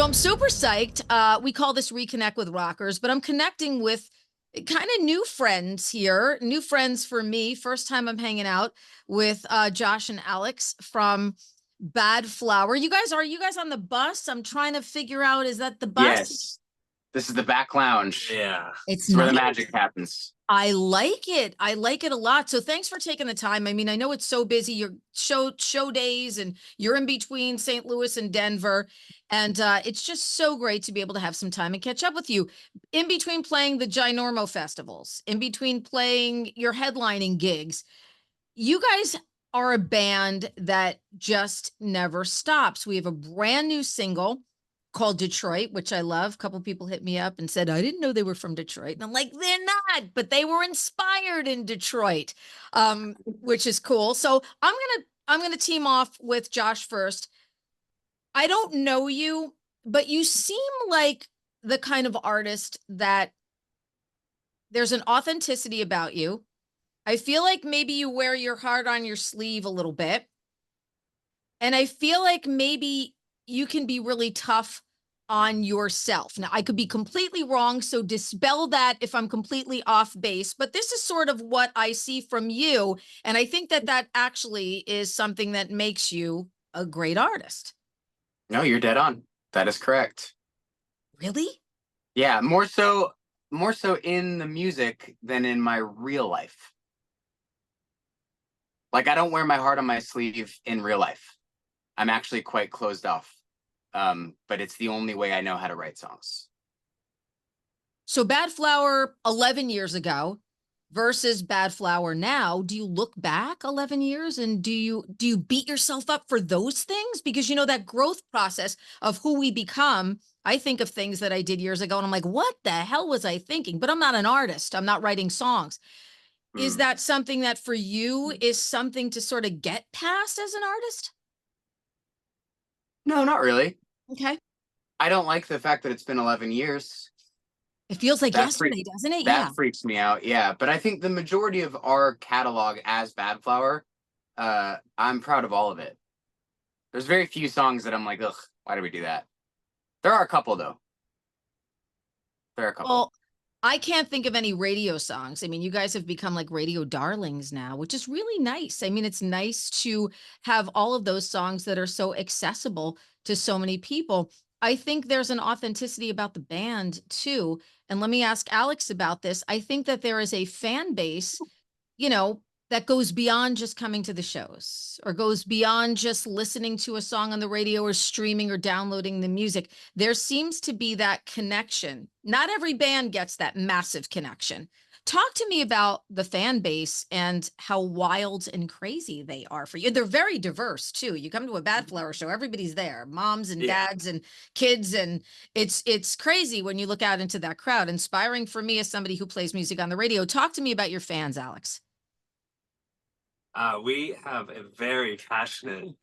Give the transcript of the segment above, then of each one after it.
So I'm super psyched. We call this Reconnect with Rockers, but I'm connecting with kind of new friends here, new friends for me. First time I'm hanging out with Josh and Alex from Badflower. Are you guys on the bus? I'm trying to figure out, is that the bus? Yes. This is the back lounge. Yeah. It's It's where the nice. magic happens. I like it. I like it a lot. So thanks for taking the time. I mean, I know it's so busy, your show days, and you're in between St. Louis and Denver. And it's just so great to be able to have some time and catch up with you in between playing the Ginormo festivals, in between playing your headlining gigs. You guys are a band that just never stops. We have a brand new single called Detroit, which I love. A couple people hit me up and said, I didn't know they were from Detroit. And I'm like, they're not, but they were inspired in Detroit, which is cool. So I'm gonna team off with Josh first. I don't know you, but you seem like the kind of artist that there's an authenticity about you. I feel like maybe you wear your heart on your sleeve a little bit. And I feel like maybe you can be really tough on yourself. Now, I could be completely wrong, so dispel that if I'm completely off base, but this is sort of what I see from you. And I think that that actually is something that makes you a great artist. No, you're dead on. That is correct. Really? Yeah, more so in the music than in my real life. Like, I don't wear my heart on my sleeve in real life. I'm actually quite closed off. But it's the only way I know how to write songs. So Badflower 11 years ago versus Badflower now, do you look back 11 years and do you beat yourself up for those things? Because you know that growth process of who we become, I think of things that I did years ago and I'm like, what the hell was I thinking? But I'm not an artist. I'm not writing songs. Is that something that for you is something to sort of get past as an artist? No, not really. Okay. I don't like the fact that it's been 11 years. It feels like That yesterday, doesn't it? That Yeah. freaks me out. Yeah, but I think the majority of our catalog as Badflower, I'm proud of all of it. There's very few songs that I'm like, ugh, why did we do that? There are a couple, though. There are a couple. Well, I can't think of any radio songs. I mean, you guys have become like radio darlings now, which is really nice. I mean, it's nice to have all of those songs that are so accessible to so many people. I think there's an authenticity about the band too. And let me ask Alex about this. I think that there is a fan base, you know, that goes beyond just coming to the shows or goes beyond just listening to a song on the radio or streaming or downloading the music. There seems to be that connection. Not every band gets that massive connection. Talk to me about the fan base and how wild and crazy they are for you. They're very diverse too. You come to a Badflower show, everybody's there, moms and dads and kids, and it's crazy when you look out into that crowd. Inspiring for me as somebody who plays music on the radio. Talk to me about your fans, Alex. We have a very passionate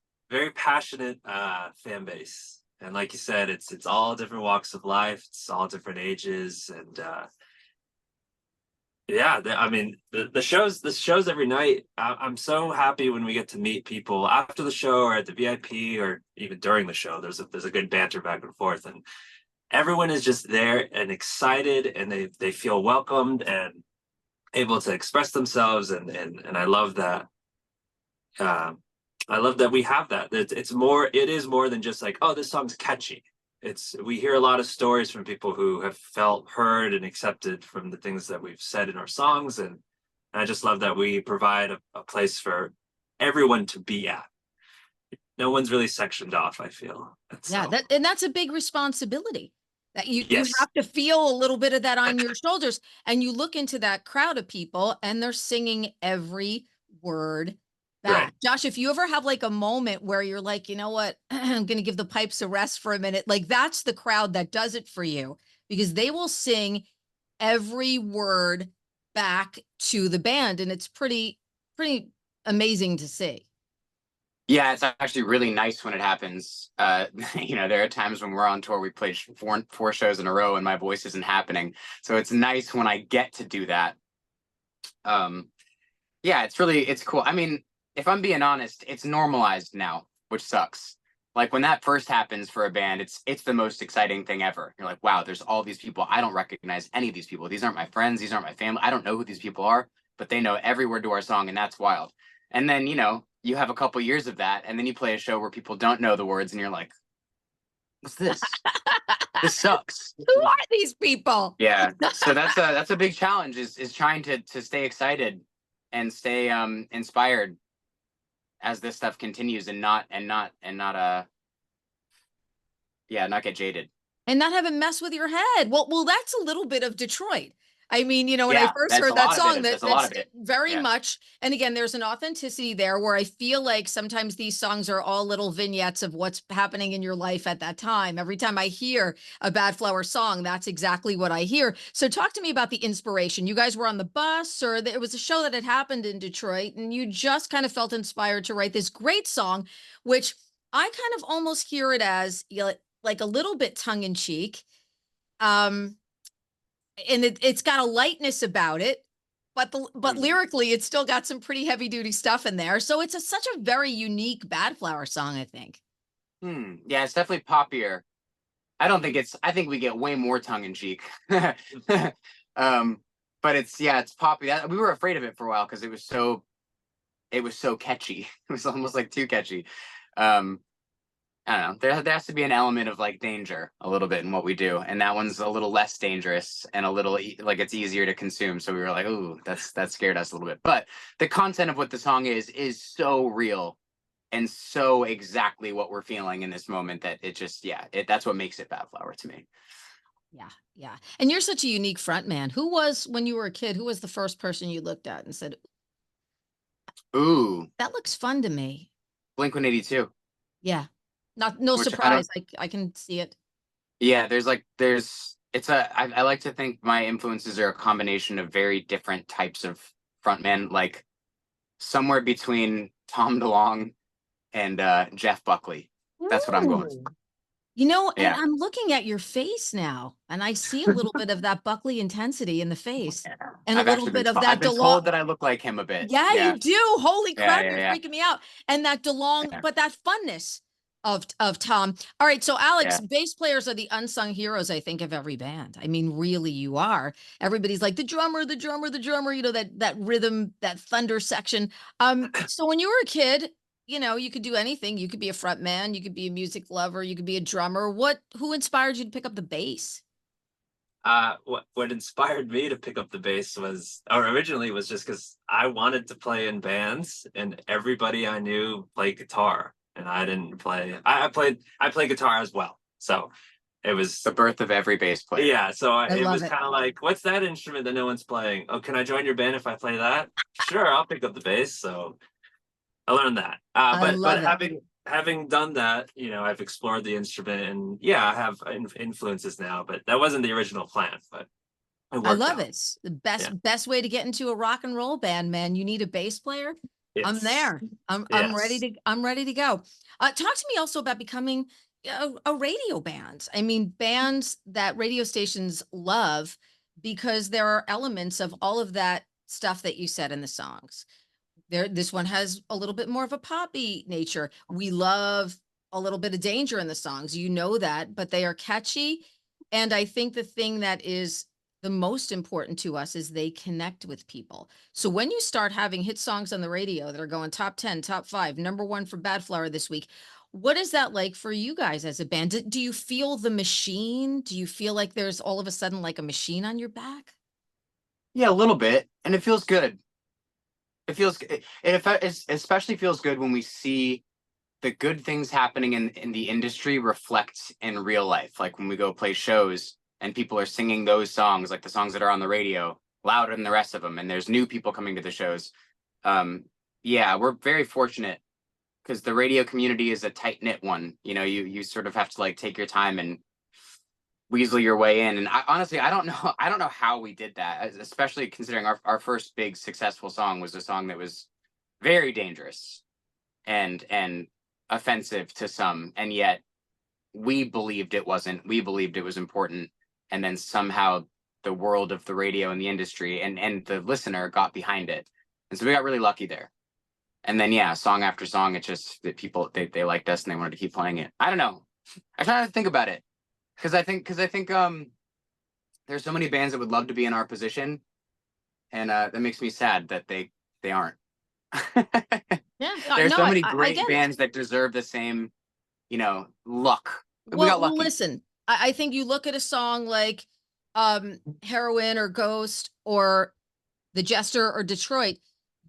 fan base, and like you said, it's all different walks of life, it's all different ages, and yeah, I mean the shows every night. I'm so happy when we get to meet people after the show or at the VIP or even during the show. There's a good banter back and forth, and everyone is just there and excited, and they feel welcomed and able to express themselves, and I love that. I love that we have that. It is more than just like, oh, this song's catchy. We hear a lot of stories from people who have felt heard and accepted from the things that we've said in our songs. And I just love that we provide a place for everyone to be at. No one's really sectioned off, I feel. Yeah, and that's a big responsibility. That you Yes. have to feel a little bit of that on your shoulders. And you look into that crowd of people and they're singing every word back. Right. Josh, if you ever have like a moment where you're like, you know what, I'm going to give the pipes a rest for a minute. Like that's the crowd that does it for you because they will sing every word back to the band. And it's pretty amazing to see. Yeah, it's actually really nice when it happens. You know, there are times when we're on tour, we played four shows in a row and my voice isn't happening. So it's nice when I get to do that. Yeah, it's cool. I mean, if I'm being honest, it's normalized now, which sucks. Like when that first happens for a band, it's the most exciting thing ever. You're like, wow, there's all these people. I don't recognize any of these people. These aren't my friends. These aren't my family. I don't know who these people are, but they know every word to our song, and that's wild. And then, you have a couple years of that, and then you play a show where people don't know the words, and you're like, what's this? This sucks. Who are these people? Yeah. So that's a big challenge is trying to stay excited and stay inspired as this stuff continues and not get jaded. And not have it mess with your head. Well, that's a little bit of Detroit. I mean, when I Yeah, first that's heard a that lot of song, it. that's That's a lot of it. very Yeah. much. And again, there's an authenticity there where I feel like sometimes these songs are all little vignettes of what's happening in your life at that time. Every time I hear a Badflower song, that's exactly what I hear. So talk to me about the inspiration. You guys were on the bus, or it was a show that had happened in Detroit, and you just kind of felt inspired to write this great song, which I kind of almost hear it as like a little bit tongue in cheek. And it's got a lightness about it, but lyrically, it's still got some pretty heavy duty stuff in there. So it's such a very unique Badflower song, I think. Yeah, it's definitely poppier. I think we get way more tongue in cheek. But it's poppy. We were afraid of it for a while because it was so catchy. It was almost like too catchy. I don't know. There has to be an element of like danger a little bit in what we do, and that one's a little less dangerous and a little like it's easier to consume. So we were like, "Ooh, that scared us a little bit." But the content of what the song is so real and so exactly what we're feeling in this moment that it just that's what makes it Badflower to me. Yeah. And you're such a unique front man. Who was, when you were a kid, who was the first person you looked at and said, "Ooh, that looks fun to me"? Blink-182. Yeah. No surprise. I can see it. Yeah, I like to think my influences are a combination of very different types of frontmen, like somewhere between Tom DeLonge and Jeff Buckley. That's what I'm going for. And I'm looking at your face now, and I see a little bit of that Buckley intensity in the face, and a little bit of that I've been DeLonge. told that I look like him a bit. Yeah, you do. Holy crap, you're Yeah. freaking me out. And that DeLonge, but that funness of Tom. All right, so Alex, bass players are the unsung heroes, I think, of every band. I mean, really, you are. Everybody's like the drummer, that rhythm, that thunder section. So when you were a kid, you could do anything. You could be a front man, you could be a music lover, you could be a drummer. Who inspired you to pick up the bass? What inspired me to pick up the bass originally was just because I wanted to play in bands, and everybody I knew played guitar, and I didn't play. I play guitar as well, so it was the birth of every bass player. Yeah, so it was kind of like, what's that instrument that no one's playing? Oh, can I join your band if I play that? Sure, I'll pick up the bass. So I learned that. But having done that, I've explored the instrument, and I have influences now, but that wasn't the original plan. But I love it. The best way to get into a rock and roll band, man. You need a bass player. I'm there. I'm ready to go. Talk to me also about becoming a radio band. I mean, bands that radio stations love, because there are elements of all of that stuff that you said in the songs. This one has a little bit more of a poppy nature. We love a little bit of danger in the songs, that, but they are catchy. And I think the thing that is the most important to us is they connect with people. So when you start having hit songs on the radio that are going top 10, top 5, #1 for Badflower this week, what is that like for you guys as a band? Do you feel the machine? Do you feel like there's all of a sudden like a machine on your back? Yeah, a little bit, and it feels good. It especially feels good when we see the good things happening in the industry reflect in real life. Like when we go play shows and people are singing those songs, like the songs that are on the radio, louder than the rest of them, and there's new people coming to the shows. We're very fortunate because the radio community is a tight-knit one. You sort of have to like take your time and weasel your way in. And honestly, I don't know how we did that, especially considering our first big successful song was a song that was very dangerous and offensive to some, and yet we believed it wasn't. We believed it was important, and then somehow the world of the radio and the industry and the listener got behind it, and so we got really lucky there. And then yeah, song after song, it's just that people they liked us and they wanted to keep playing it. I don't know. I try to think about it because I think there's so many bands that would love to be in our position, and that makes me sad that they aren't. Yeah, There's no, so many I great get it. bands that deserve the same, luck. We got Well, lucky. listen, I think you look at a song like Heroin or Ghost or The Jester or Detroit.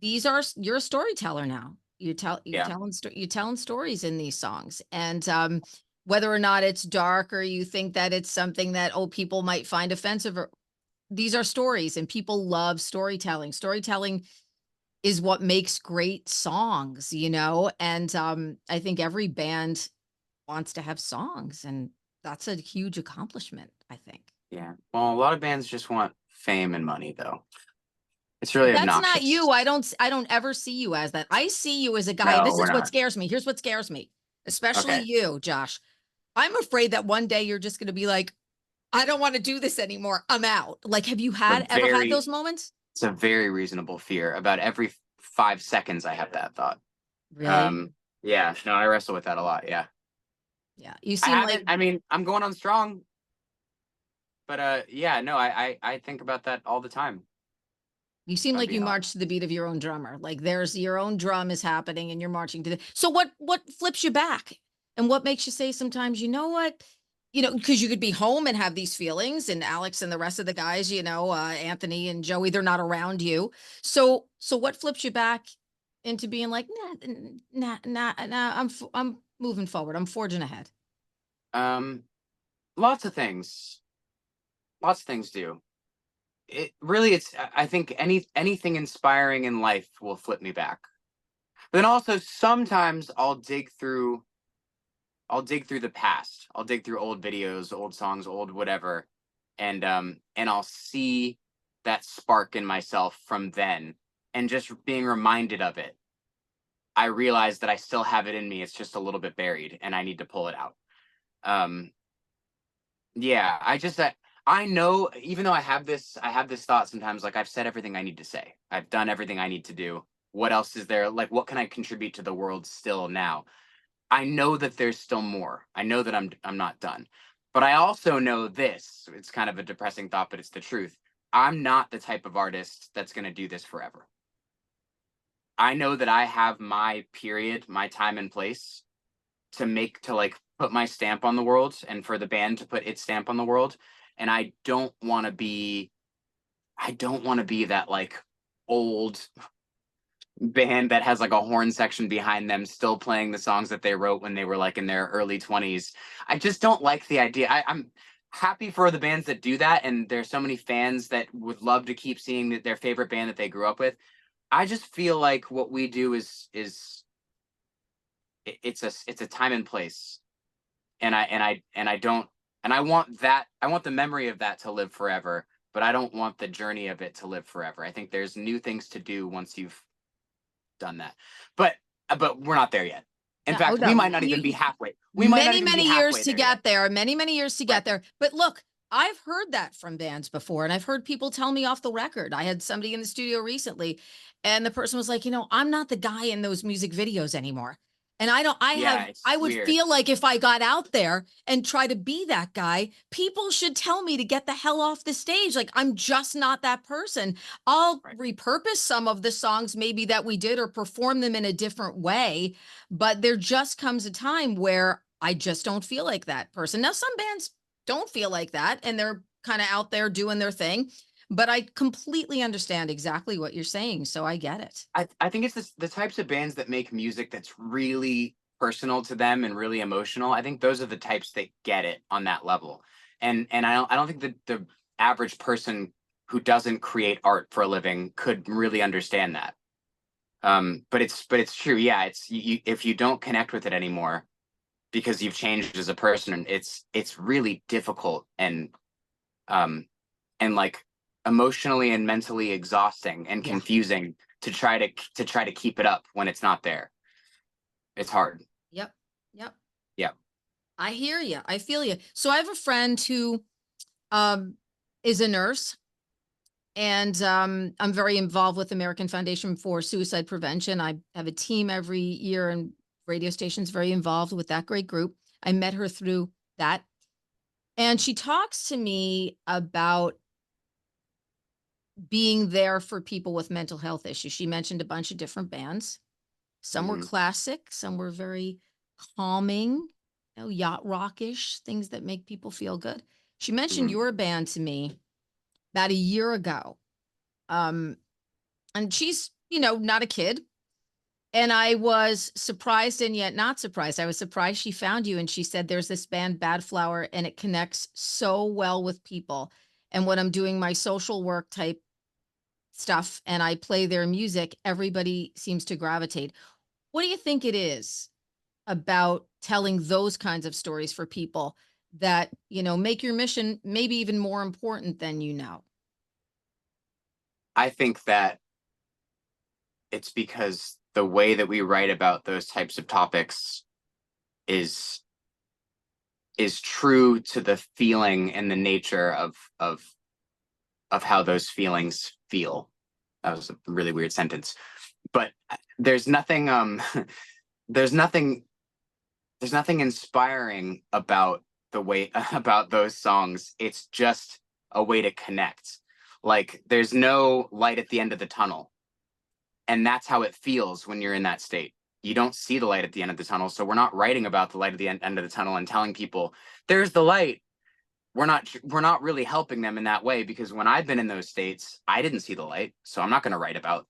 You're a storyteller now. Yeah. You're telling stories in these songs. And whether or not it's dark or you think that it's something that people might find offensive, or these are stories and people love storytelling. Storytelling is what makes great songs, and I think every band wants to have songs, and that's a huge accomplishment, I think. Yeah. Well, a lot of bands just want fame and money, though. It's really That's not obnoxious. you. I don't ever see you as that. I see you as a guy. No, This we're is what not. scares me. Here's what scares me, especially Okay. you, Josh. I'm afraid that one day you're just going to be like, I don't want to do this anymore. I'm out. Like, have you It's a ever had very those moments? it's a very reasonable fear. About every 5 seconds, I have that thought. Really? Yeah. No, I wrestle with that a lot. Yeah. Yeah. You I seem like haven't. I mean, I'm going on strong, but yeah. No, I think about that all the time. You seem If I'm like you being march honest. to the beat of your own drummer. Like there's your own drum is happening and you're marching to the. So what flips you back? And what makes you say sometimes, you know what? Because you could be home and have these feelings, and Alex and the rest of the guys, Anthony and Joey, they're not around you. So what flips you back into being like, nah, I'm moving forward. I'm forging ahead. Um, lots of things. Lots of things do. It really, I think anything inspiring in life will flip me back. But then also sometimes I'll dig through the past. I'll dig through old videos, old songs, old whatever, and I'll see that spark in myself from then, and just being reminded of it, I realize that I still have it in me. It's just a little bit buried, and I need to pull it out. Um, yeah, I know, even though I have this thought sometimes, like I've said everything I need to say. I've done everything I need to do. What else is there? Like, what can I contribute to the world still now? I know that there's still more. I know that I'm not done. But I also know this. It's kind of a depressing thought, but it's the truth. I'm not the type of artist that's going to do this forever. I know that I have my period, my time and place to like put my stamp on the world, and for the band to put its stamp on the world. And I don't want to be that like old band that has like a horn section behind them still playing the songs that they wrote when they were like in their early 20s. I just don't like the idea. I'm happy for the bands that do that, and there's so many fans that would love to keep seeing their favorite band that they grew up with. I just feel like what we do it's a time and place, and I don't, and I want the memory of that to live forever, but I don't want the journey of it to live forever. I think there's new things to do once you've done that. But we're not there yet. In Yeah. Oh fact, we no. might not even be halfway. We might not Many, even be many years halfway to there yet. get there, many years to get Right. there. But look, I've heard that from bands before, and I've heard people tell me off the record. I had somebody in the studio recently, and the person was like, I'm not the guy in those music videos anymore. And Yeah, it's I would weird. feel like if I got out there and try to be that guy, people should tell me to get the hell off the stage. Like, I'm just not that person. I'll Right. repurpose some of the songs maybe that we did or perform them in a different way. But there just comes a time where I just don't feel like that person. Now, some bands don't feel like that and they're kind of out there doing their thing, but I completely understand exactly what you're saying. So I get it. I think it's the types of bands that make music that's really personal to them and really emotional. I think those are the types that get it on that level. And I don't think that the average person who doesn't create art for a living could really understand that. But it's true. Yeah, if you don't connect with it anymore because you've changed as a person, it's really difficult um and like emotionally and mentally exhausting and Yeah. confusing to try to keep it up when it's not there. It's hard. Yep. Yep. Yeah. I hear you. I feel you. So I have a friend who um is a nurse, And I'm very involved with American Foundation for Suicide Prevention. I have a team every year, and radio stations very involved with that great group. I met her through that. And she talks to me about being there for people with mental health issues. She mentioned a bunch of different bands. Some were classic, some were very calming, yacht rockish, things that make people feel good. She mentioned your band to me about a year ago. And she's, not a kid. And I was surprised and yet not surprised. I was surprised she found you, and she said, there's this band Badflower, and it connects so well with people. And when I'm doing my social work type stuff and I play their music, everybody seems to gravitate. What do you think it is about telling those kinds of stories for people that, make your mission maybe even more important than I think that it's because the way that we write about those types of topics is true to the feeling and the nature of how those feelings feel. That was a really weird sentence, but there's nothing there's nothing inspiring about the way about those songs. It's just a way to connect. Like, there's no light at the end of the tunnel. And that's how it feels when you're in that state. You don't see the light at the end of the tunnel. So we're not writing about the light at the end of the tunnel and telling people there's the light. We're not really helping them in that way, because when I've been in those states, I didn't see the light. So I'm not going to write about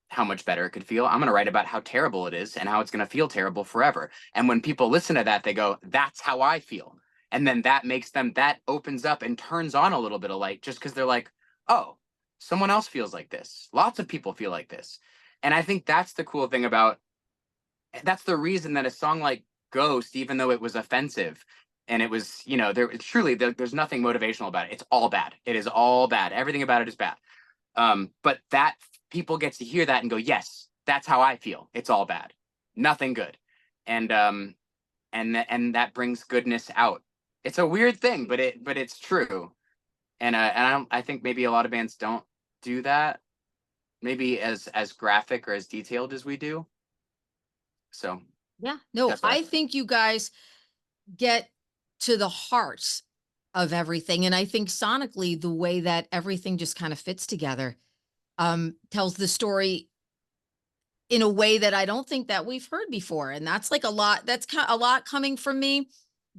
how much better it could feel. I'm going to write about how terrible it is and how it's going to feel terrible forever. And when people listen to that, they go, that's how I feel. And then that opens up and turns on a little bit of light, just because they're like, oh, someone else feels like this. Lots of people feel like this. And I think that's the cool thing that's the reason that a song like Ghost, even though it was offensive and it was, there's nothing motivational about it. It's all bad. It is all bad. Everything about it is bad. But that people get to hear that and go, yes, that's how I feel. It's all bad. Nothing good. And that brings goodness out. It's a weird thing, but it's true. And I think maybe a lot of bands don't do that, maybe as graphic or as detailed as we do. So Yeah, no, I think you guys get to the heart of everything. And I think sonically, the way that everything just kind of fits together tells the story in a way that I don't think that we've heard before. And that's like a lot coming from me,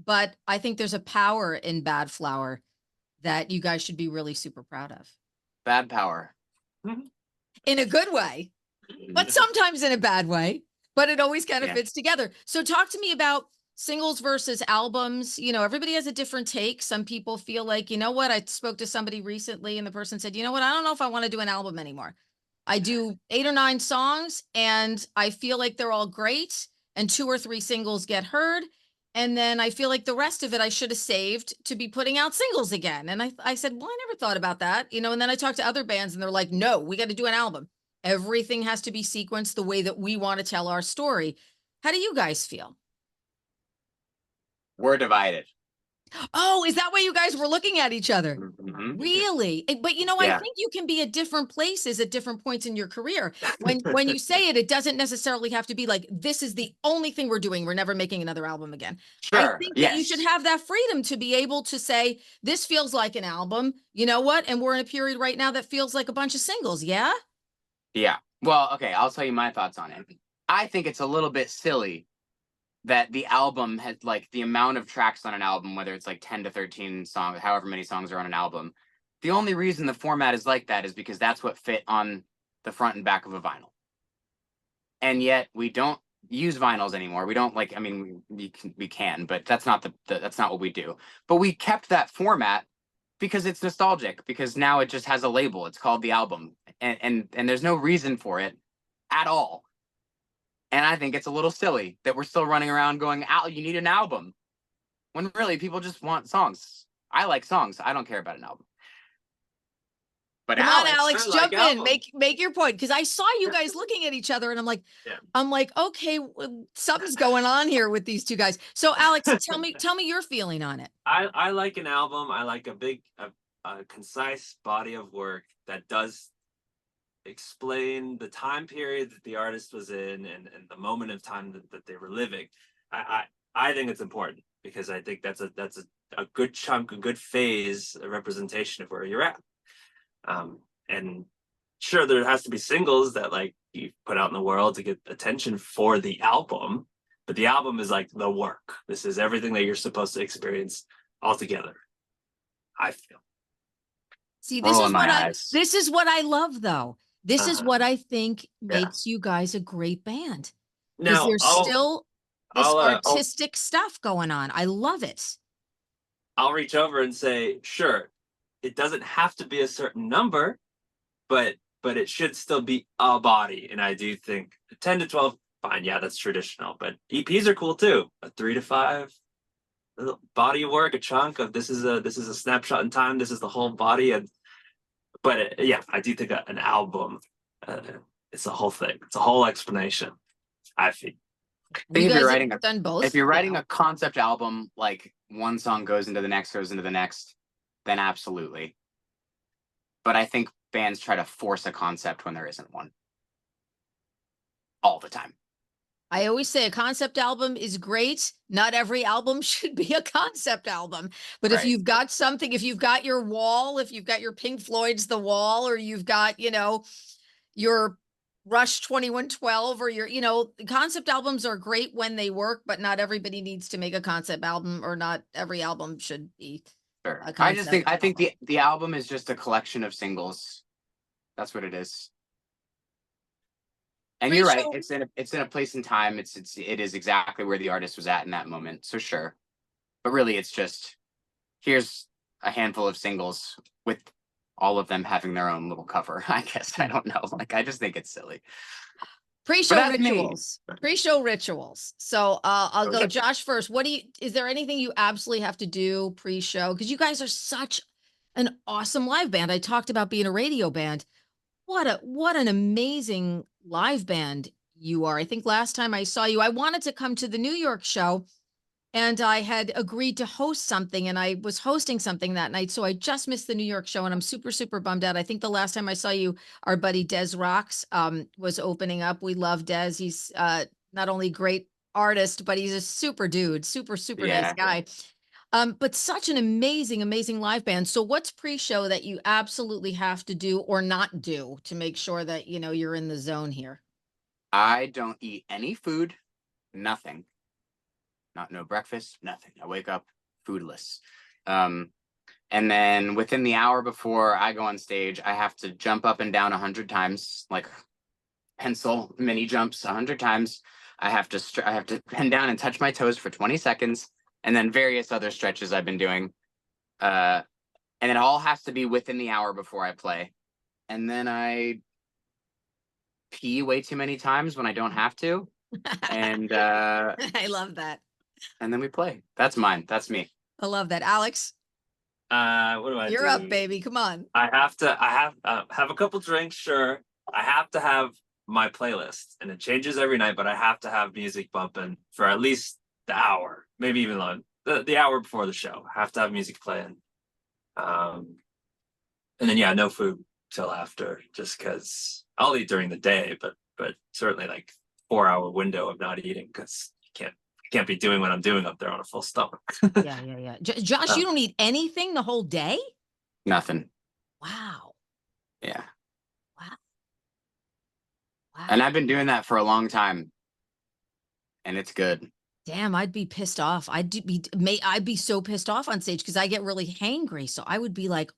but I think there's a power in Badflower that you guys should be really super proud of. Bad power. In a good way, but sometimes in a bad way, but it always kind of fits together. So talk to me about singles versus albums. Everybody has a different take. Some people feel like, what? I spoke to somebody recently and the person said, I don't know if I want to do an album anymore. I do 8 or 9 songs and I feel like they're all great, and 2 or 3 singles get heard. And then I feel like the rest of it I should have saved to be putting out singles again. And I said, well, I never thought about that, and then I talked to other bands and they're like, no, we got to do an album. Everything has to be sequenced the way that we want to tell our story. How do you guys feel? We're divided. Oh, is that why you guys were looking at each other? Mm-hmm. Really? But I think you can be at different places at different points in your career. When you say it doesn't necessarily have to be like, this is the only thing we're doing. We're never making another album again. Sure. I think that you should have that freedom to be able to say, this feels like an album. You know what? And we're in a period right now that feels like a bunch of singles. Yeah? Yeah. Well, okay, I'll tell you my thoughts on it. I think it's a little bit silly that the album has, like, the amount of tracks on an album, whether it's like 10 to 13 songs, however many songs are on an album, the only reason the format is like that is because that's what fit on the front and back of a vinyl. And yet we don't use vinyls anymore. We don't we can, but that's not that's not what we do. But we kept that format because it's nostalgic, because now it just has a label. It's called the album, and there's no reason for it at all. And I think it's a little silly that we're still running around going, you need an album, when really people just want songs. I like songs. I don't care about an album. But come on, Alex, jump in, make your point, because I saw you guys looking at each other, and I'm like, okay, something's going on here with these two guys. So, Alex, tell me your feeling on it. I like an album. I like a big a concise body of work that does explain the time period that the artist was in and the moment of time that they were living, I think it's important, because I think that's a good chunk, a good phase, a representation of where you're at. And sure, there has to be singles that like you put out in the world to get attention for the album, but the album is like the work. This is everything that you're supposed to experience all together, I feel. See, this is Rolling my what eyes. this is what I love, though. This is what I think Yeah. makes you guys a great band. Because Now, there's still this I'll artistic stuff going on. I love it. I'll reach over and say, sure, it doesn't have to be a certain number, but it should still be a body. And I do think 10 to 12, fine, yeah, that's traditional. But EPs are cool too. A 3 to 5 body of work, a chunk of this is a snapshot in time. This is the whole body. But yeah, I do think an album, it's a whole thing. It's a whole explanation, I think. Think if guys you're have writing done both. if you're writing Yeah. a concept album, like one song goes into the next, then absolutely. But I think bands try to force a concept when there isn't one. All the time. I always say a concept album is great. Not every album should be a concept album. But if Right. you've got something, if you've got your Wall, if you've got your Pink Floyd's The Wall, or you've got, your Rush 2112, or your, concept albums are great when they work, but not everybody needs to make a concept album, or not every album should be Sure. a I think concept the album is just a collection of singles. That's what it is. And you're right. Pre-show- It's in a place and time. It is exactly where the artist was at in that moment. So sure. But really it's just, here's a handful of singles with all of them having their own little cover. I guess. I don't know. Like, I just think it's silly. Pre-show that's me. rituals. Pre-show rituals. So I'll go Okay. Josh first. Is there anything you absolutely have to do pre-show? Because you guys are such an awesome live band. I talked about being a radio band. What an amazing live band you are. I think last time I saw you, I wanted to come to the New York show, and I had agreed to host something, and I was hosting something that night. So I just missed the New York show, and I'm super, super bummed out. I think the last time I saw you, our buddy Des Rocks was opening up. We love Des. He's not only great artist, but he's a super dude, super, super nice guy. But such an amazing, amazing live band. So what's pre-show that you absolutely have to do or not do to make sure that, you're in the zone here? I don't eat any food, nothing. No breakfast, nothing. I wake up foodless. And then within the hour before I go on stage, I have to jump up and down 100 times, like pencil mini jumps 100 times. I have to bend down and touch my toes for 20 seconds, and then various other stretches I've been doing. And it all has to be within the hour before I play. And then I pee way too many times when I don't have to. And I love that. and then we play. That's mine. That's me. I love that. Alex, What do I you're do? up, baby. Come on. I have a couple drinks, sure. I have to have my playlist, and it changes every night, but I have to have music bumping for at least the hour, maybe even the hour before the show. I have to have music playing. And then yeah, no food till after, just because I'll eat during the day, but certainly like 4-hour window of not eating, because you can't be doing what I'm doing up there on a full stomach. Yeah. Josh, you don't eat anything the whole day? Nothing. Wow. Yeah. Wow. And I've been doing that for a long time, and it's good. Damn, I'd be pissed off. I'd be so pissed off on stage because I get really hangry. So I would be like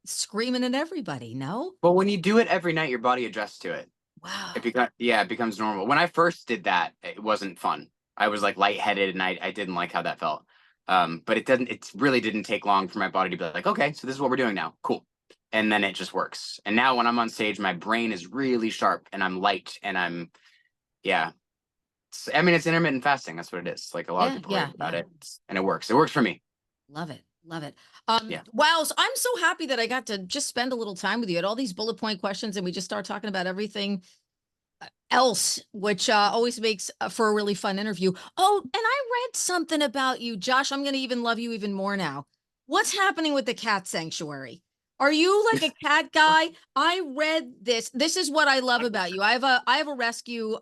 screaming at everybody. No? But when you do it every night, your body adjusts to it. Wow. It becomes normal. When I first did that, it wasn't fun. I was like lightheaded, and I didn't like how that felt. But it really didn't take long for my body to be like, okay, so this is what we're doing now. Cool. And then it just works. And now when I'm on stage, my brain is really sharp, and I'm light, and it's intermittent fasting. That's what it is. Like a lot of people rave about it, and it works. It works for me. Love it. Love it. Yeah. Wow. So I'm so happy that I got to just spend a little time with you at all these bullet point questions, and we just start talking about everything else, which always makes for a really fun interview. Oh, and I read something about you, Josh. I'm going to even love you even more now. What's happening with the cat sanctuary? Are you like a cat guy? I read this. This is what I love about you. I have a rescue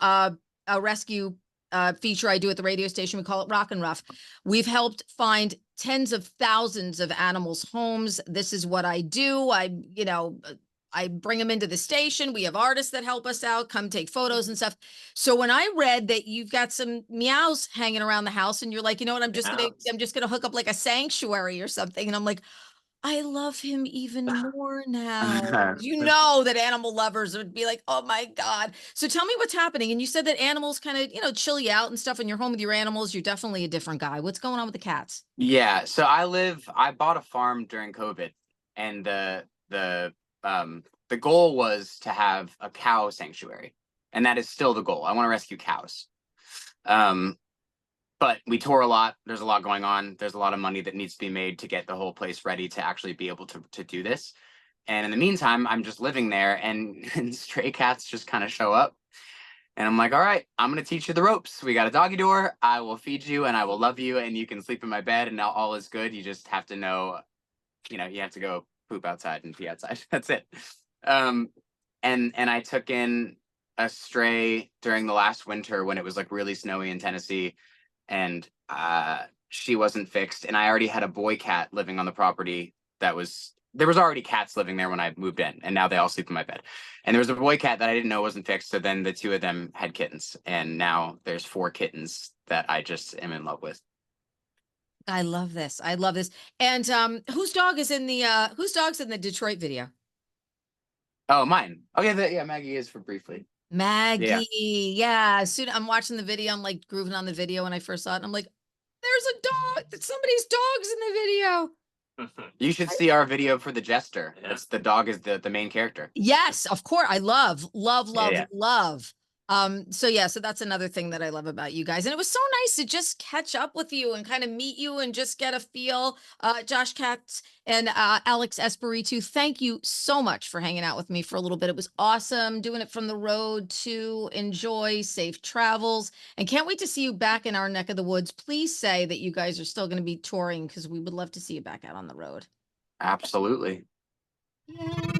feature I do at the radio station. We call it Rock and Rough. We've helped find tens of thousands of animals' homes. This is what I do. I bring them into the station. We have artists that help us out, come take photos and stuff. So when I read that you've got some meows hanging around the house and you're like, you know what, I'm just gonna hook up like a sanctuary or something. And I'm like, I love him even more now. You know that animal lovers would be like, oh my God. So tell me what's happening. And you said that animals kind of, chill you out and stuff and you're home with your animals. You're definitely a different guy. What's going on with the cats? Yeah, so I bought a farm during COVID, and the goal was to have a cow sanctuary, and that is still the goal. I want to rescue cows. But we tour a lot. There's a lot going on. There's a lot of money that needs to be made to get the whole place ready to actually be able to do this. And in the meantime, I'm just living there, and stray cats just kind of show up. And I'm like, all right, I'm going to teach you the ropes. We got a doggy door. I will feed you and I will love you, and you can sleep in my bed and now all is good. You just have to know, you have to go poop outside and pee outside. That's it. And I took in a stray during the last winter when it was like really snowy in Tennessee, and she wasn't fixed. And I already had a boy cat living on the property there was already cats living there when I moved in, and now they all sleep in my bed. And there was a boy cat that I didn't know wasn't fixed. So then the two of them had kittens, and now there's 4 kittens that I just am in love with. I love this. I love this. And whose dog's in the Detroit video? Oh, mine. Oh yeah, Maggie is for briefly. Maggie. Yeah. Soon I'm watching the video. I'm like grooving on the video when I first saw it. I'm like, there's a dog. Somebody's dog's in the video. You should see our video for the jester. Yeah. The dog is the main character. Yes, of course. I love. Yeah. So that's another thing that I love about you guys. And it was so nice to just catch up with you and kind of meet you and just get a feel. Josh Katz and Alex Espiritu, thank you so much for hanging out with me for a little bit. It was awesome doing it from the road. To enjoy safe travels, and can't wait to see you back in our neck of the woods. Please say that you guys are still going to be touring, because we would love to see you back out on the road. Absolutely. Yay.